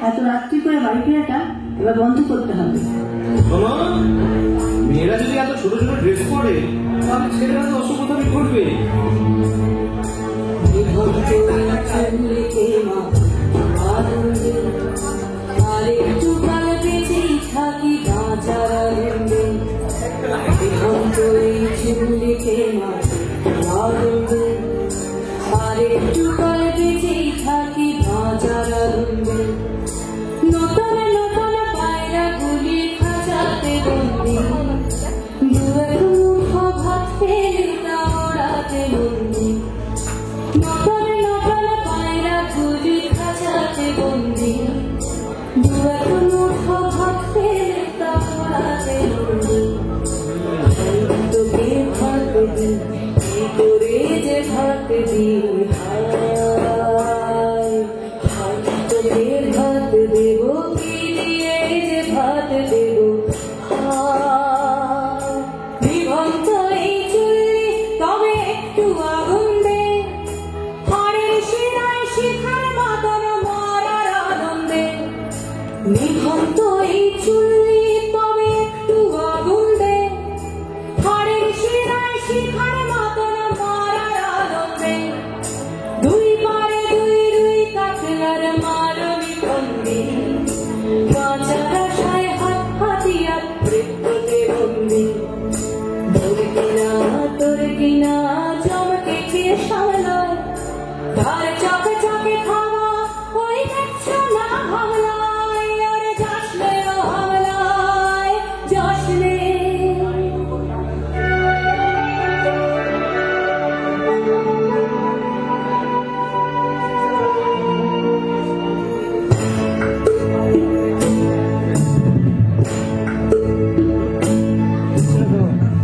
এত রাত্রি করে বাড়ি ফেরাটা এবার বন্ধ করতে হবে। মেয়েরা যদি এত ছোট ছোট ড্রেস পরে তাহলে ছেলেরা তো অসুবিধা করবে। নতুন নতুন পায়রা গুলি খাঁচাতে বন্দি, ভাত ফেলে ওড়াতে বন্দি। নতুন নতুন পায়রা গুলি খাঁচাতে বন্দি, ভাত ফেলে ওড়াতে বন্দি। তোকে ভাত দি কি করে যে ভাত দি, তোকে ভাত দেব কি দিয়ে যে ভাত দেব। বিভক্ত এই চুল্লি তবে একটু আগুন দে, হাড়ের শিরায় শিখার মতন মরার আনন্দে। বিভক্ত এই চুল্লি তবে একটু আগুন দে, হাড়ের শিরায় শিখার মতন মরার আনন্দে। দুই পারে দুই দুই কাকলার মারবি বন্দি, বাঁচার আশায় হাত হাতিয়ার মৃত্যুতে বন্দি। তোর কিনা চমকে খেয়ে সামলায়, তার চকে চকে খাওয়া ওই দেখছো না হামলায়। আরে যাসলে ও হামলায় যাসলে।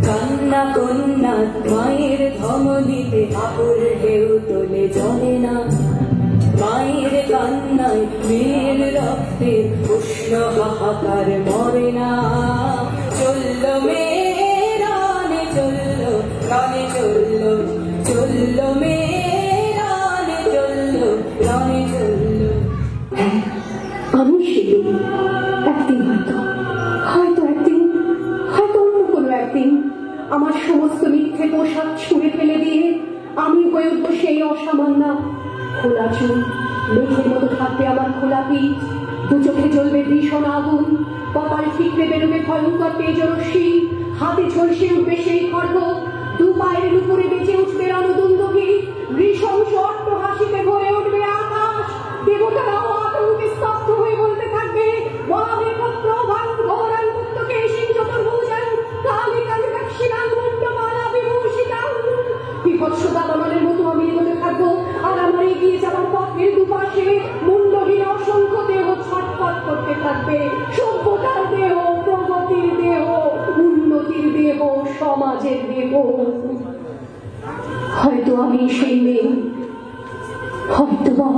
কান্না কন্যা মায়ের ধমনীতে আকুল ঢেউ তোলে জলে না, মায়ের কান্নায় মেয়ের রক্তের উষ্ণ হাহাকার মরে না। চলল মেয়ে রানে চলল, রানে চলল, চলল মেয়ে রানে চলল, রানে চলল। আমি সেদিন একদিন হয়তো অন্য কোনো একদিন আমার সমস্ত মিথ্যে পোশাক ছুঁড়ে ফেলে দিয়ে আমি হয়ে উঠবো সেই অসামান্যা। খোলা চুল, মেঘের মতো থাকবে আমার খোলা পিঠ, দু চোখে জ্বলবে ভীষণ আগুন, কপাল ঠিকরে বেরোবে ভয়ঙ্কর তেজরশ্মি, হাতে ঝলসে উঠবে সেই খড়গ, দু পায়ের উপরে বেঁচে উঠবে রণদুন্দুভি, নৃশংস অট্টহাসিতে ভরে উঠবে আকাশ। দেবতারাও আতঙ্কে স্তব্ধ হয়ে বলতে থাকবে, বিভৎসতা দামানের মতো আমি এগোতে থাকবো, আর আমার এগিয়ে যাওয়ার পথের দুপাশে মুন্ডহীন অসংখ্য দেহ ছটফট করতে থাকবে। সভ্যতার দেহ, প্রগতির দেহ, উন্নতির দেহ, সমাজের দেহ। হয়তো আমি সেই মেয়ে, হয়তো বা